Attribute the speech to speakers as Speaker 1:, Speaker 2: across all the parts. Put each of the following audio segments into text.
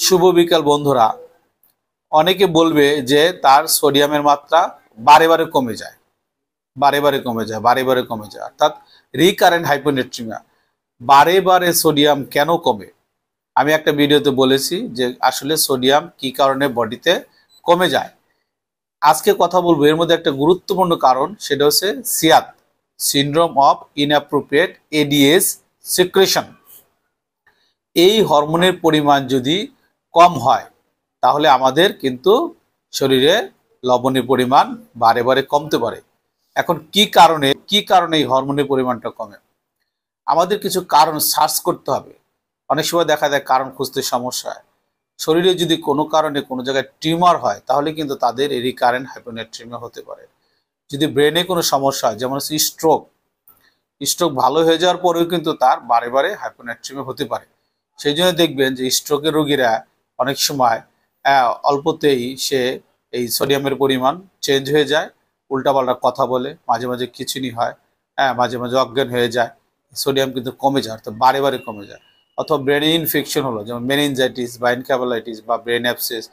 Speaker 1: শুভ বিকাল বন্ধুরা। অনেকে বলবে যে তার সোডিয়ামের মাত্রা বারে বারে কমে যায়, বারে বারে কমে যায়, অর্থাৎ রিকারেন্ট হাইপোনেট্রিমিয়া। বারে বারে সোডিয়াম কেন কমে? আমি একটা ভিডিওতে বলেছি যে আসলে সোডিয়াম কি কারণে বডিতে কমে যায়। আজকে কথা বলবো এর মধ্যে একটা গুরুত্বপূর্ণ কারণ, সেটা হচ্ছে সিয়াদ, syndrome of inappropriate ADH secretion. এই হরমোনের পরিমাণ যদি কম হয় তাহলে আমাদের কিন্তু শরীরে লবণের পরিমাণ বারে বারে কমতে পারে। এখন কি কারণে এই হরমোনের পরিমাণটা কমে? আমাদের কিছু কারণ সার্চ করতে হবে। অনেক সময় দেখা যায় কারণ খুঁজতে সমস্যা হয়। শরীরে যদি কোনো কারণে কোনো জায়গায় টিউমার হয় তাহলে কিন্তু তাদের রিকারেন্ট হাইপোনেট্রিমিয়া হতে পারে। যদি ব্রেনে কোনো সমস্যা হয়, যেমন স্ট্রোক ভালো হয়ে যাওয়ার পরেও কিন্তু তার বারে বারে হাইপোনেট্রিমিয়া হতে পারে। সেই জন্য দেখবেন যে স্ট্রোকের রোগীরা অনেক সময় অল্পতেই সে এই সোডিয়ামের পরিমাণ চেঞ্জ হয়ে যায়, উল্টাপাল্টা কথা বলে, মাঝে মাঝে খিঁচুনি হয়, মাঝে মাঝে অজ্ঞান হয়ে যায়। সোডিয়াম কিন্তু কমে যায়, অর্থাৎ বারে বারে কমে যায়। অথবা ব্রেনে ইনফেকশন হলো, যেমন মেনিনজাইটিস বা এনকেফালাইটিস বা ব্রেন অ্যাবসেস,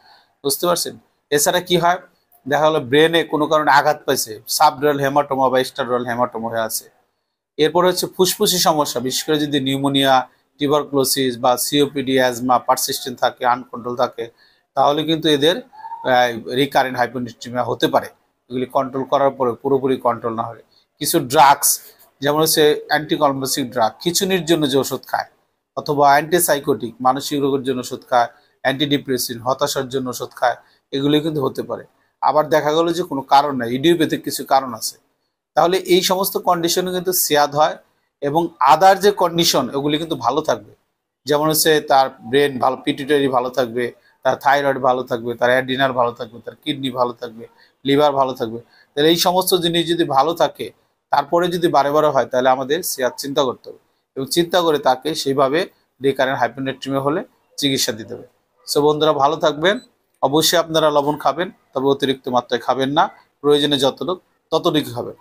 Speaker 1: বুঝতে পারছেন? এছাড়া কি হয়, দেখা গেলো ব্রেনে কোনো কারণে আঘাত পাইছে, সাবডুরাল হেমাটোমা বা স্টারডুরাল হেমাটোমা হয়ে আছে। এরপর হচ্ছে ফুসফুসি সমস্যা, বিশেষ করে যদি নিউমোনিয়া, টিউবারকুলোসিস বা সিওপিডি, অ্যাজমা পারসিস্টেন্ট থাকে, আনকন্ট্রোল থাকে, তাহলে কিন্তু এদের রিকারেন্ট হাইপোনেট্রিমিয়া হতে পারে। এগুলি কন্ট্রোল করার পরে, পুরোপুরি কন্ট্রোল না হলে। কিছু ড্রাগস, যেমন হচ্ছে অ্যান্টিকনভালসিভ ড্রাগ, খিঁচুনির জন্য যে ওষুধ খায়, অথবা অ্যান্টিসাইকোটিক, মানসিক রোগের জন্য ওষুধ খায়, অ্যান্টিডিপ্রেসিন, হতাশার জন্য ওষুধ খায়, এগুলি কিন্তু হতে পারে। আবার দেখা গেল যে কোনো কারণ নাই, ইডিওপ্যাথিক কিছু কারণ আছে। তাহলে এই সমস্ত কন্ডিশনে কিন্তু সিয়াদ হয়, এবং আদার যে কন্ডিশন ওগুলি কিন্তু ভালো থাকবে। যেমন হচ্ছে তার ব্রেন ভালো, পিটুইটারি ভালো থাকবে, তার থাইরয়েড ভালো থাকবে, তার অ্যাড্রিনাল ভালো থাকবে, তার কিডনি ভালো থাকবে, লিভার ভালো থাকবে। তাহলে এই সমস্ত জিনিস যদি ভালো থাকে, তারপরে যদি বারে বারে হয়, তাহলে আমাদের সিয়াদ চিন্তা করতে হবে, এবং চিন্তা করে তাকে সেইভাবে রিকারেন্ট হাইপোনেট্রিমিয়া হলে চিকিৎসা দিতে হবে। সো বন্ধুরা, ভালো থাকবেন। অবশ্যই আপনারা লবণ খাবেন, তবে অতিরিক্ত মাত্রায় খাবেন না, প্রয়োজনে যতটুকু ততটুকু খাবেন।